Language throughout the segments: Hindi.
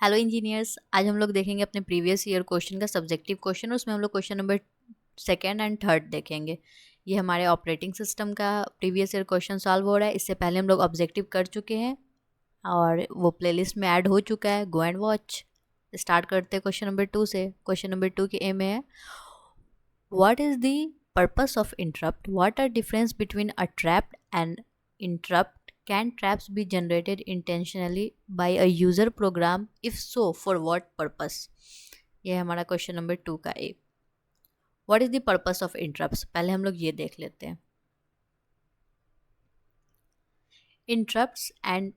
हेलो इंजीनियर्स, आज हम लोग देखेंगे अपने प्रीवियस ईयर क्वेश्चन का सब्जेक्टिव क्वेश्चन। उसमें हम लोग question number second and third देखेंगे। ये हमारे ऑपरेटिंग सिस्टम का प्रीवियस ईयर क्वेश्चन सॉल्व हो रहा है। इससे पहले हम लोग ऑब्जेक्टिव कर चुके हैं और वो प्लेलिस्ट में ऐड हो चुका है, गो एंड वॉच। स्टार्ट करते हैं क्वेश्चन नंबर 2 से। क्वेश्चन नंबर 2 की एम है, what is the purpose of interrupt? What are difference between a trap and interrupt? Can traps be generated intentionally by a user program? If so, for what purpose? ये है हमारा क्वेश्चन नंबर 2 का A. What is the purpose of interrupts? पहले हम लोग ये देख लेते हैं। Interrupts and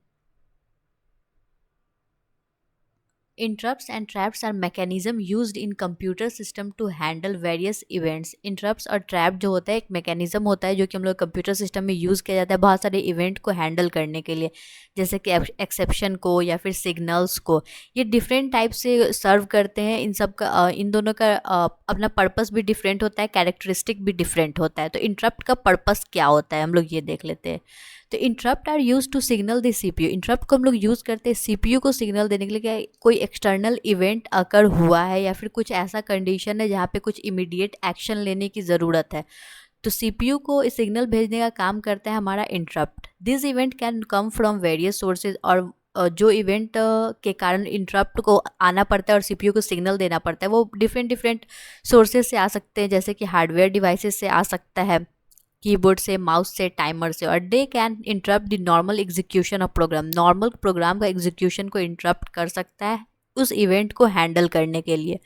Interrupts and traps are mechanism used in computer system to handle various events. Interrupts और trap जो होता है एक mechanism होता है जो कि हम लोग कंप्यूटर सिस्टम में यूज़ किया जाता है बहुत सारे इवेंट को हैंडल करने के लिए, जैसे कि एक्सेप्शन को या फिर सिग्नल्स को। ये डिफरेंट टाइप से सर्व करते हैं। इन सब का इन दोनों का अपना पर्पस भी डिफरेंट होता है, कैरेक्टरिस्टिक भी डिफरेंट होता है। तो इंटरप्ट का पर्पस क्या होता है हम लोग ये देख लेते हैं। तो interrupt are use to signal the CPU. Interrupt को हम लोग यूज़ करते हैं सीपीयू को सिग्नल देने के लिए, क्या कोई एक्सटर्नल इवेंट अकर हुआ है या फिर कुछ ऐसा कंडीशन है जहाँ पे कुछ इमीडिएट एक्शन लेने की ज़रूरत है। तो सीपीयू को इस सिग्नल भेजने का काम करता है हमारा interrupt. This event can come from various sources. और जो इवेंट के कारण इंटरप्ट को आना पड़ता है और सीपीयू को सिग्नल देना पड़ता है वो डिफरेंट डिफरेंट सोर्सेज से आ सकते हैं, जैसे कि हार्डवेयर डिवाइसेस से आ सकता है, कीबोर्ड से, माउस से, टाइमर से। और they can interrupt the normal execution of program. Normal program का एग्जीक्यूशन को इंटरप्ट कर सकता है उस इवेंट को हैंडल करने के लिए।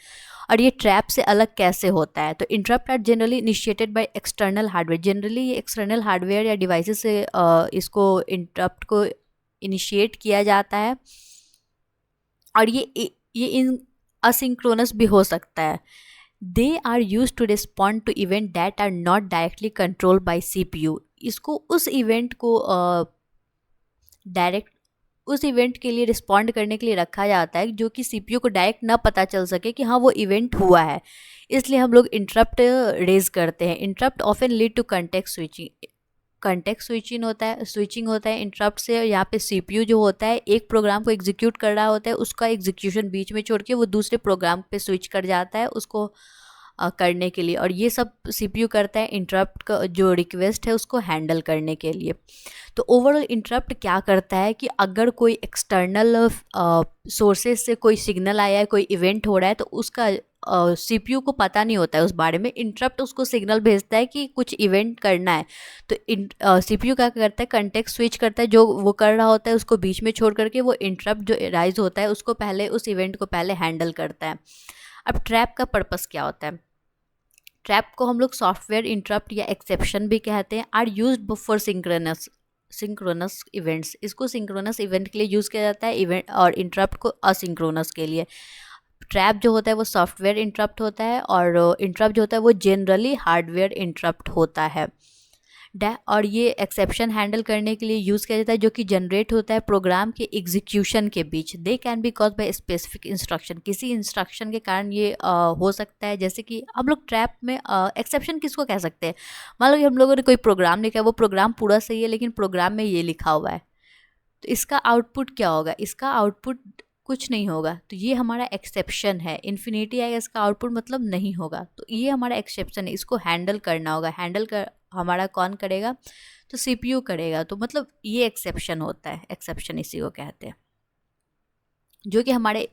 और ये ट्रैप से अलग कैसे होता है? तो interrupt are generally initiated by external hardware. Generally ये एक्सटर्नल हार्डवेयर या डिवाइसेस से इसको इंटरप्ट को इनिशिएट किया जाता है। और ये इन असिंक्रोनस भी हो सकता है। They are use to respond to event that are not directly control by CPU। इसको उस इवेंट को डायरेक्ट उस इवेंट के लिए रिस्पॉन्ड करने के लिए रखा जाता है जो कि CPU को डायरेक्ट ना पता चल सके कि हाँ वो इवेंट हुआ है। इसलिए हम लोग इंटरप्ट रेज करते हैं। Interrupt often lead to context switching. Context switching होता है इंटरप्ट से। यहाँ पे CPU जो होता है एक प्रोग्राम को एग्जीक्यूट कर रहा होता है, उसका एग्जीक्यूशन बीच में छोड़ के वो दूसरे प्रोग्राम पे स्विच कर जाता है उसको करने के लिए। और ये सब CPU करता है इंटरप्ट का जो रिक्वेस्ट है उसको हैंडल करने के लिए। तो ओवरऑल इंटरप्ट क्या करता है कि अगर कोई एक्सटर्नल सोर्सेज से कोई सिग्नल आया है, कोई इवेंट हो रहा है, तो उसका CPU को पता नहीं होता है उस बारे में। इंटरप्ट उसको सिग्नल भेजता है कि कुछ इवेंट करना है। तो CPU क्या करता है, कंटेक्स्ट स्विच करता है, जो वो कर रहा होता है उसको बीच में छोड़ करके वो इंटरप्ट जो राइज होता है उसको पहले, उस इवेंट को पहले हैंडल करता है। अब ट्रैप का पर्पस क्या होता है? ट्रैप को हम लोग सॉफ्टवेयर इंटरप्ट या एक्सेप्शन भी कहते हैं। Are used for synchronous events. इसको सिंक्रोनस इवेंट के लिए यूज़ किया जाता है इवेंट, और इंटरप्ट को असिंक्रोनस के लिए। ट्रैप जो होता है वो सॉफ्टवेयर इंटरप्ट होता है और इंटरप्ट जो होता है वो जनरली हार्डवेयर इंटरप्ट होता है। और ये एक्सेप्शन हैंडल करने के लिए यूज़ किया जाता है जो कि जनरेट होता है प्रोग्राम के एग्जीक्यूशन के बीच। They can be cause by specific instruction. किसी इंस्ट्रक्शन के कारण ये हो सकता है। जैसे कि हम लोग ट्रैप में एक्सेप्शन किसको कह सकते हैं? मान लो कि हम लोगों ने कोई प्रोग्राम लिखा है, वो प्रोग्राम पूरा सही है लेकिन प्रोग्राम में ये लिखा हुआ है, तो इसका आउटपुट क्या होगा? इसका आउटपुट कुछ नहीं होगा। तो ये हमारा एक्सेप्शन है। इन्फिनिटी आएगा, इसका आउटपुट मतलब नहीं होगा। तो ये हमारा एक्सेप्शन है, इसको हैंडल करना होगा। हैंडल कर हमारा कौन करेगा? तो CPU करेगा। तो मतलब ये एक्सेप्शन होता है। एक्सेप्शन इसी को कहते हैं, जो कि हमारे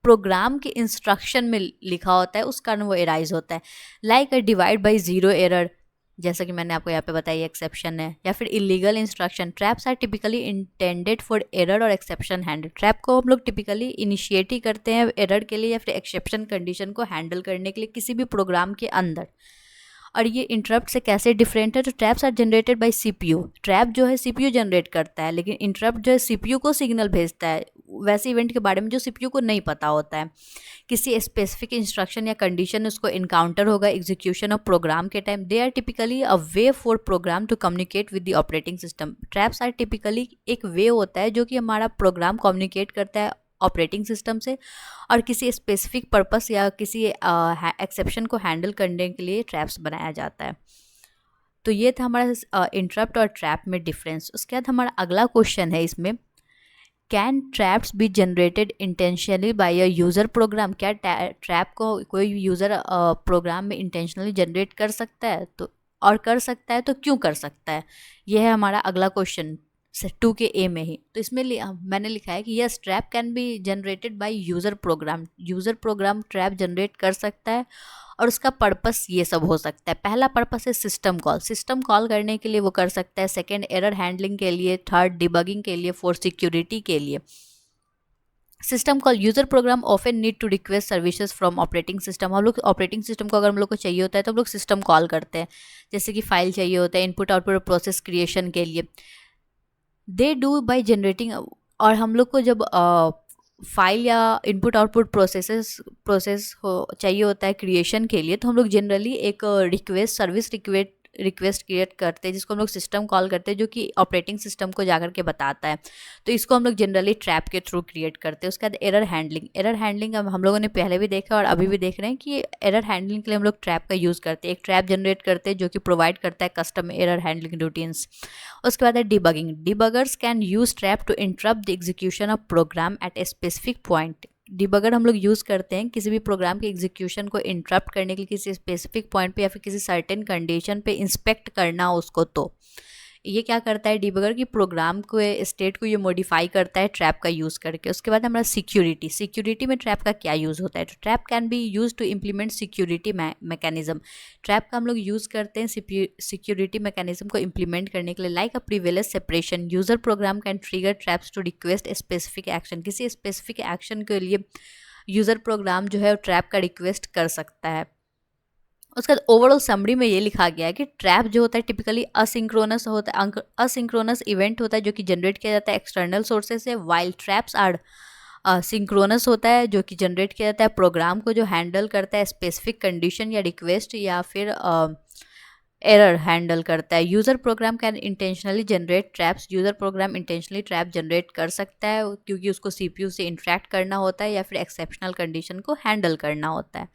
प्रोग्राम के इंस्ट्रक्शन में लिखा होता है, उस कारण वो एराइज होता है। Like a divide by zero error, जैसा कि मैंने आपको यहाँ पे बताया एक्सेप्शन है। या फिर illegal instruction. Traps are typically intended for error और एक्सेप्शन हैंडल। ट्रैप को हम लोग टिपिकली इनिशिएट ही करते हैं एरर के लिए या फिर एक्सेप्शन कंडीशन को हैंडल करने के लिए किसी भी प्रोग्राम के अंदर। और ये इंटरप्ट से कैसे डिफरेंट है? तो traps are generated by CPU। Trap जो है CPU जनरेट करता है, लेकिन इंटरप्ट जो है CPU को सिग्नल भेजता है वैसे इवेंट के बारे में जो CPU को नहीं पता होता है। किसी स्पेसिफिक इंस्ट्रक्शन या कंडीशन उसको इनकाउंटर होगा एग्जीक्यूशन ऑफ प्रोग्राम के time. They are typically a way for program to communicate with the operating system. Traps are typically एक वे होता है जो कि हमारा प्रोग्राम कम्युनिकेट करता है ऑपरेटिंग सिस्टम से, और किसी स्पेसिफिक पर्पस या किसी एक्सेप्शन को हैंडल करने के लिए ट्रैप्स बनाया जाता है। तो ये था हमारा इंटरप्ट और ट्रैप में डिफरेंस। उसके बाद हमारा अगला क्वेश्चन है इसमें, can traps be generated intentionally by a user program, क्या ट्रैप को कोई यूज़र प्रोग्राम में इंटेंशनली जनरेट कर सकता है? तो और कर सकता है तो क्यों कर सकता है? यह है हमारा अगला क्वेश्चन 2 के ए में ही। तो इसमें मैंने लिखा है कि yes trap can be generated by user program trap generate कर सकता है और उसका पर्पस ये सब हो सकता है। पहला पर्पस है सिस्टम कॉल करने के लिए वो कर सकता है, सेकेंड एरर हैंडलिंग के लिए, थर्ड डिबगिंग के लिए, फोर्थ सिक्योरिटी के लिए। System call user program often need to request services from operating system. हम लोग ऑपरेटिंग सिस्टम को अगर हम लोग को चाहिए होता है तो हम लोग सिस्टम कॉल करते हैं, जैसे कि फाइल चाहिए होता है इनपुट आउटपुट प्रोसेस क्रिएशन के लिए। दे डू बाय जनरेटिंग, और हम लोग को जब फाइल या इनपुट आउटपुट प्रोसेस हो चाहिए होता है क्रिएशन के लिए, तो हम लोग जनरली एक रिक्वेस्ट क्रिएट करते हैं जिसको हम लोग सिस्टम कॉल करते हैं, जो कि ऑपरेटिंग सिस्टम को जाकर के बताता है। तो इसको हम लोग जनरली ट्रैप के थ्रू क्रिएट करते हैं। उसके बाद एरर हैंडलिंग हम लोगों ने पहले भी देखा और अभी भी देख रहे हैं कि एरर हैंडलिंग के लिए हम लोग ट्रैप का यूज़ करते हैं। एक ट्रैप जनरेट करते हैं जो कि प्रोवाइड करता है कस्टम एरर हैंडलिंग रूटीन्स। उसके बाद है debuggers can use trap to interrupt the execution of program at a specific point. Debugger हम लोग यूज़ करते हैं किसी भी प्रोग्राम के एग्जीक्यूशन को इंटरप्ट करने के लिए, किसी स्पेसिफिक पॉइंट पे या फिर किसी सर्टेन कंडीशन पे इंस्पेक्ट करना हो उसको। तो ये क्या करता है डिबगर की प्रोग्राम को स्टेट को ये मॉडिफाई करता है ट्रैप का यूज़ करके। उसके बाद हमारा सिक्योरिटी में ट्रैप का क्या यूज़ होता है? तो trap can be use to implement security mechanism. Trap का हम लोग यूज़ करते हैं सिक्योरिटी मैकेनिज्म को इम्प्लीमेंट करने के लिए, like a privilege separation. User program can trigger traps to request a specific action. किसी स्पेसिफिक एक्शन के लिए यूज़र प्रोग्राम जो है वो ट्रैप का रिक्वेस्ट कर सकता है। उसका ओवरऑल समरी में ये लिखा गया है कि ट्रैप जो होता है टिपिकली असिंक्रोनस इवेंट होता है जो कि जनरेट किया जाता है एक्सटर्नल सोर्सेज से, वाइल ट्रैप्स आर सिंक्रोनस होता है जो कि जनरेट किया जाता है प्रोग्राम को जो हैंडल करता है स्पेसिफिक कंडीशन या रिक्वेस्ट या फिर एरर हैंडल करता है। User program can intentionally generate traps. User program intentionally trap generate कर सकता है क्योंकि उसको सीपीयू से इंटरेक्ट करना होता है या फिर एक्सेप्शनल कंडीशन को हैंडल करना होता है।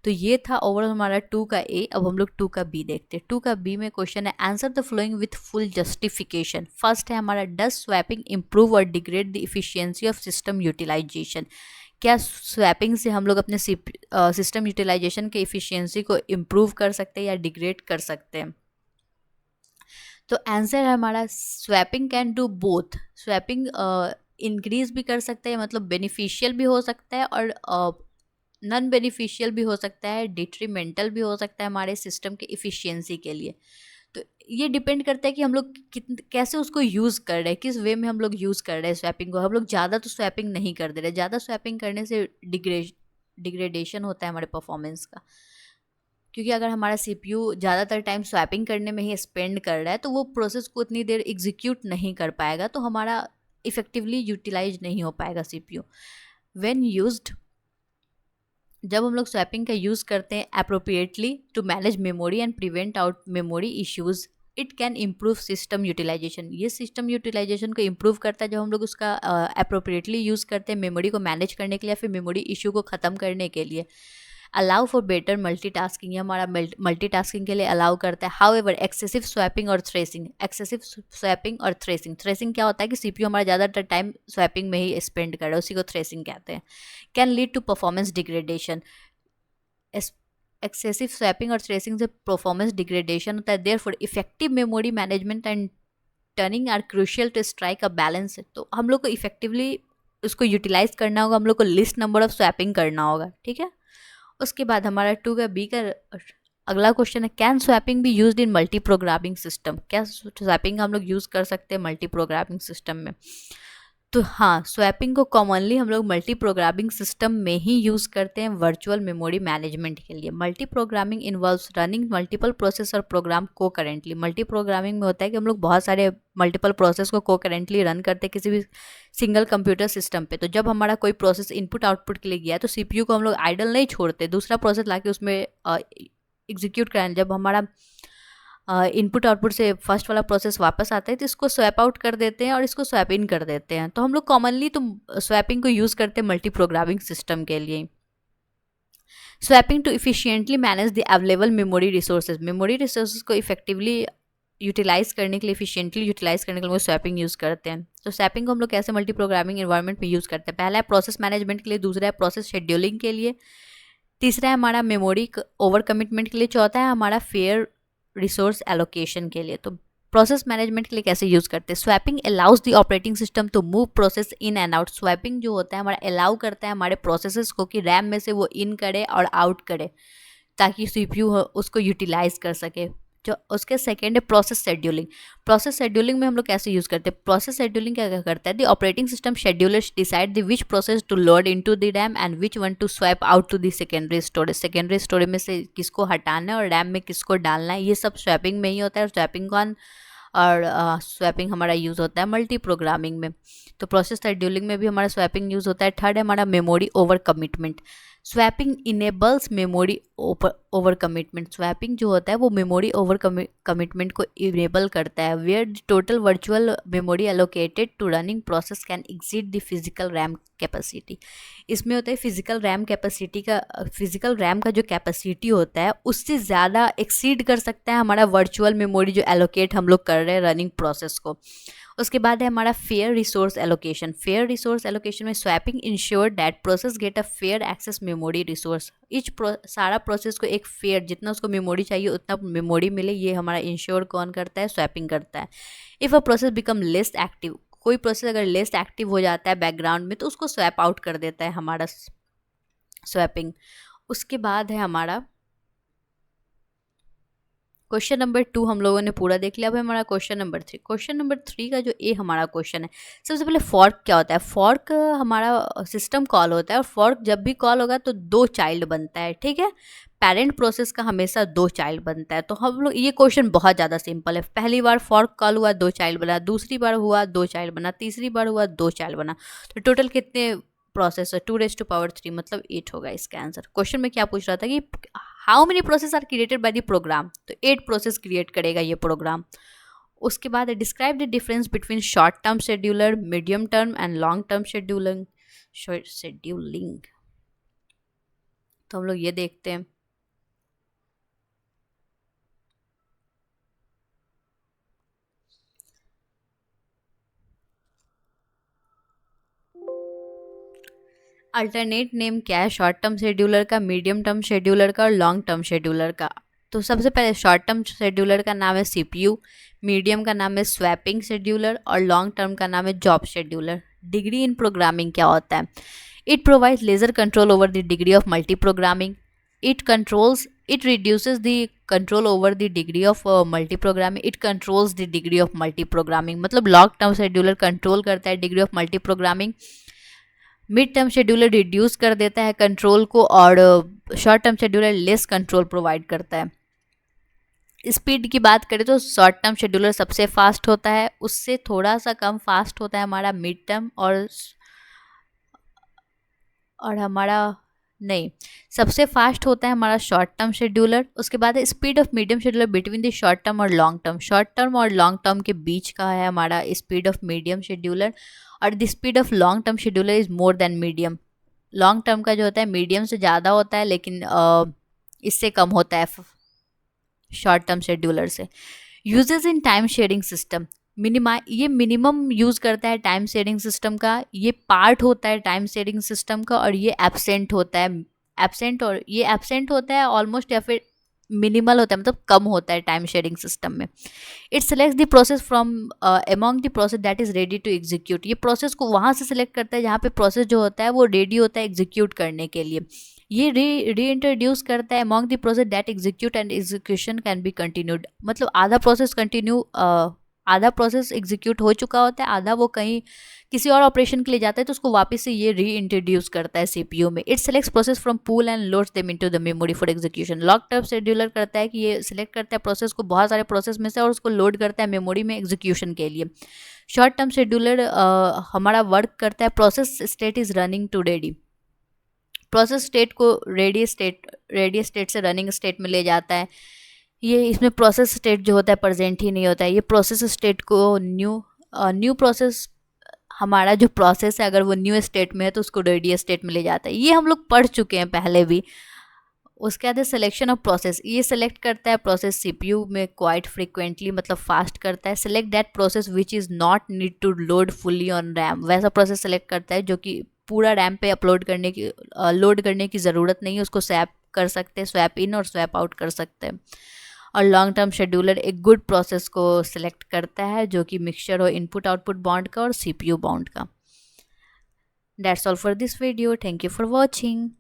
तो ये था ओवरऑल हमारा 2 का ए। अब हम लोग 2 का बी देखते हैं। 2 का बी में क्वेश्चन है answer the following with full justification. First है हमारा डज स्वैपिंग इम्प्रूव और degrade the efficiency of system utilization. क्या स्वैपिंग से हम लोग अपने सिस्टम यूटिलाइजेशन के इफिशियंसी को इम्प्रूव कर सकते हैं या डिग्रेड कर सकते हैं? तो आंसर है हमारा swapping can do both. Swapping increase भी कर सकता है, मतलब बेनिफिशियल भी हो सकता है और नॉन बेनिफिशियल भी हो सकता है, डिट्रीमेंटल भी हो सकता है हमारे सिस्टम के इफ़िशियंसी के लिए। तो ये डिपेंड करता है कि हम लोग कैसे उसको यूज़ कर रहे हैं, किस वे में हम लोग यूज़ कर रहे हैं स्वैपिंग को। हम लोग ज़्यादा तो स्वैपिंग नहीं कर दे रहे। ज़्यादा स्वैपिंग करने से डिग्रेडेशन होता है हमारे परफॉर्मेंस का, क्योंकि अगर हमारा सीपीयू ज़्यादातर टाइम स्वैपिंग करने में ही स्पेंड कर रहा है तो वो प्रोसेस को उतनी देर एग्जीक्यूट नहीं कर पाएगा, तो हमारा इफ़ेक्टिवली यूटिलाइज नहीं हो पाएगा सीपीयू। व्हेन यूज्ड, जब हम लोग स्वैपिंग का यूज़ करते हैं appropriately to manage memory and prevent out memory issues, it can improve system utilization. ये सिस्टम यूटिलाइजेशन को इम्प्रूव करता है जब हम लोग उसका अप्रोप्रिएटली यूज़ करते हैं मेमोरी को मैनेज करने के लिए या फिर मेमोरी इशू को ख़त्म करने के लिए। अलाउ फॉर बेटर मल्टीटास्किंग, ये हमारा मल्टीटास्किंग के लिए अलाउ करता है। हाउएवर एक्सेसिव स्वैपिंग और थ्रेसिंग क्या होता है कि सीपीयू हमारा ज़्यादातर टाइम स्वैपिंग में ही स्पेंड कर रहा है, उसी को थ्रेसिंग कहते हैं। Can lead to performance degradation. Excessive swapping और थ्रेसिंग से परफॉर्मेंस डिग्रेडेशन होता है। Therefore effective memory management and turning are crucial to strike a balance. तो हम लोग को इफेक्टिवली उसको यूटिलाइज करना होगा, हम लोग को लिस्ट नंबर ऑफ स्वैपिंग करना होगा, ठीक है। उसके बाद हमारा 2 का बी का अगला क्वेश्चन है can swapping be used in multi programming system. क्या स्वैपिंग हम लोग यूज़ कर सकते हैं मल्टी प्रोग्रामिंग सिस्टम में? तो हाँ, स्वैपिंग को कॉमनली हम लोग मल्टी प्रोग्रामिंग सिस्टम में ही यूज़ करते हैं वर्चुअल मेमोरी मैनेजमेंट के लिए। Multi programming involves running multiple process और प्रोग्राम को करेंटली। मल्टी प्रोग्रामिंग में होता है कि हम लोग बहुत सारे मल्टीपल प्रोसेस को को करेंटली रन करते हैं किसी भी सिंगल कंप्यूटर सिस्टम पे। तो जब हमारा कोई प्रोसेस इनपुट आउटपुट के लिए गया है तो सीपीयू को हम लोग आइडल नहीं छोड़ते, दूसरा प्रोसेस ला के उसमें एग्जीक्यूट कराएं। जब हमारा इनपुट आउटपुट से फर्स्ट वाला प्रोसेस वापस आता है तो इसको स्वैप आउट कर देते हैं और इसको स्वैप इन कर देते हैं। तो हम लोग कॉमनली तो स्वैपिंग को यूज़ करते हैं मल्टी प्रोग्रामिंग सिस्टम के लिए। Swapping to efficiently manage the available memory resources को इफेक्टिवली यूटिलाइज करने के लिए, इफिशियंटली यूटिलाइज करने के लिए वो स्वैपिंग यूज़ करते हैं। तो स्वैपिंग को हम लोग कैसे मल्टी प्रोग्रामिंग एनवायरनमेंट में यूज़ करते हैं? पहला है प्रोसेस मैनेजमेंट के लिए, दूसरा है प्रोसेस शेड्यूलिंग के लिए, तीसरा है हमारा मेमोरी ओवर कमिटमेंट के लिए, चौथा है हमारा फेयर रिसोर्स एलोकेशन के लिए। तो प्रोसेस मैनेजमेंट के लिए कैसे यूज़ करते हैं? Swapping allows the operating system to move process in and out. Swapping जो होता है हमारा अलाउ करता है हमारे प्रोसेसेस को कि रैम में से वो इन करे और आउट करे, ताकि सीपीयू उसको यूटिलाइज कर सके। जो उसके सेकेंड है प्रोसेस शेड्यूलिंग। प्रोसेस शेड्यूलिंग में हम लोग कैसे यूज़ करते हैं? प्रोसेस शेड्यूलिंग क्या करता है? The operating system schedulers decide the which process to load into the RAM and which one to swap out to the secondary storage. Secondary storage में से किसको हटाना है और रैम में किसको डालना है, ये सब स्वैपिंग में ही होता है। स्वैपिंग कौन और स्वैपिंग हमारा यूज़ होता है मल्टी प्रोग्रामिंग में। तो प्रोसेस शेड्यूलिंग में भी हमारा स्वैपिंग यूज़ होता है। थर्ड है हमारा memory over commitment. Swapping enables memory over commitment. Swapping जो होता है वो मेमोरी ओवर कमिटमेंट को इनेबल करता है, where the total virtual memory allocated to running process can exceed the physical RAM capacity. इसमें होता है फिजिकल रैम का जो कैपेसिटी होता है उससे ज़्यादा एक्सीड कर सकता है हमारा वर्चुअल मेमोरी जो एलोकेट हम लोग कर रहे हैं रनिंग प्रोसेस को। उसके बाद है हमारा fair resource allocation. Fair resource allocation में swapping ensure that process get a fair access memory resource. सारा प्रोसेस को एक फेयर, जितना उसको मेमोरी चाहिए उतना मेमोरी मिले, ये हमारा इंश्योर कौन करता है? स्वैपिंग करता है। If a process become less active, कोई प्रोसेस अगर लेस एक्टिव हो जाता है बैकग्राउंड में तो उसको स्वैप आउट कर देता है हमारा स्वैपिंग। उसके बाद है हमारा क्वेश्चन नंबर 2 हम लोगों ने पूरा देख लिया। अब हमारा क्वेश्चन नंबर 3। क्वेश्चन नंबर 3 का जो ए हमारा क्वेश्चन है, सबसे पहले फॉर्क क्या होता है? फॉर्क हमारा सिस्टम कॉल होता है और फॉर्क जब भी कॉल होगा तो 2 चाइल्ड बनता है, ठीक है। पेरेंट प्रोसेस का हमेशा 2 चाइल्ड बनता है। तो हम लोग, ये क्वेश्चन बहुत ज़्यादा सिंपल है। पहली बार फॉर्क कॉल हुआ 2 चाइल्ड बना, दूसरी बार हुआ 2 चाइल्ड बना, तीसरी बार हुआ 2 चाइल्ड बना, तो टोटल कितने प्रोसेस है? 2⁻³ मतलब 8 होगा इसका आंसर। क्वेश्चन में क्या पूछ रहा था कि how many process are created by the program, तो 8 प्रोसेस क्रिएट करेगा ये प्रोग्राम। उसके बाद describe the difference between short term scheduler, medium term and long term scheduling. तो हम लोग ये देखते हैं। अल्टरनेट नेम क्या है शॉर्ट टर्म शेड्यूलर का, मीडियम टर्म शेड्यूलर का और लॉन्ग टर्म शेड्यूलर का? तो सबसे पहले शॉर्ट टर्म शेड्यूलर का नाम है सीपीयू, मीडियम का नाम है स्वैपिंग शेड्यूलर और लॉन्ग टर्म का नाम है job scheduler. Degree in programming क्या होता है? It provides ledger control over the degree of multi programming. It reduces the control over the degree of multi programming. It controls the degree of multi programming. मतलब लॉन्ग टर्म शेड्यूलर कंट्रोल करता है degree of multi programming, mid term scheduler reduce कर देता है कंट्रोल को, और short term scheduler less control provide करता है। स्पीड की बात करें तो शॉर्ट टर्म शेड्यूलर सबसे फास्ट होता है, उससे थोड़ा सा कम फास्ट होता है हमारा मिड टर्म, और हमारा नहीं, सबसे फास्ट होता है हमारा शॉर्ट टर्म शेड्यूलर। उसके बाद है speed of medium scheduler between the short term और लॉन्ग टर्म। शॉर्ट टर्म और लॉन्ग टर्म के बीच का है हमारा स्पीड ऑफ मीडियम शेड्यूलर, और the speed of long term scheduler is more than medium. Long term का जो होता है मीडियम से ज़्यादा होता है, लेकिन इससे कम होता है शॉर्ट टर्म शेड्यूलर से। Uses in time sharing system, ये मिनिमम यूज़ करता है टाइम शेयरिंग सिस्टम का, ये पार्ट होता है टाइम शेयरिंग सिस्टम का, और ये एब्सेंट होता है। एब्सेंट होता है ऑलमोस्ट, या फिर मिनिमल होता है, मतलब कम होता है टाइम शेयरिंग सिस्टम में। It selects the process from among the process that is ready to execute. ये प्रोसेस को वहाँ से सिलेक्ट करता है जहाँ पे प्रोसेस जो होता है वो रेडी होता है एग्जीक्यूट करने के लिए। ये री इंट्रोड्यूस करता है among the process that execute and execution can be continued. मतलब आधा प्रोसेस एग्जीक्यूट हो चुका होता है, आधा वो कहीं किसी और ऑपरेशन के लिए जाता है, तो उसको वापस से ये री इंट्रोड्यूस करता है सीपीयू में। It selects process from pool and loads them into the memory for execution. Long term scheduler करता है कि ये सिलेक्ट करता है प्रोसेस को बहुत सारे प्रोसेस में से, और उसको लोड करता है मेमोरी में एग्जीक्यूशन के लिए। शॉर्ट टर्म शेड्यूलर हमारा वर्क करता है process state is running to ready. Process state को रेडी स्टेट से रनिंग स्टेट में ले जाता है। ये इसमें प्रोसेस स्टेट जो होता है प्रेजेंट ही नहीं होता है। ये प्रोसेस स्टेट को न्यू प्रोसेस, हमारा जो प्रोसेस है अगर वो न्यू स्टेट में है तो उसको रेडी स्टेट में ले जाता है। ये हम लोग पढ़ चुके हैं पहले भी, उसके बाद सिलेक्शन ऑफ प्रोसेस, ये सेलेक्ट करता है प्रोसेस सीपीयू में क्वाइट फ्रिक्वेंटली, मतलब फास्ट करता है। Select that process which is not need to load fully on RAM, वैसा प्रोसेस सेलेक्ट करता है जो कि पूरा रैम पे अपलोड करने की लोड करने की ज़रूरत नहीं है, उसको स्वैप कर सकते हैं, स्वैप इन और स्वैप आउट कर सकते हैं। और लॉन्ग टर्म शेड्यूलर एक गुड प्रोसेस को सिलेक्ट करता है जो कि मिक्सचर हो इनपुट आउटपुट बॉन्ड का और सीपीयू बॉन्ड का। That's all for this video, thank you for watching.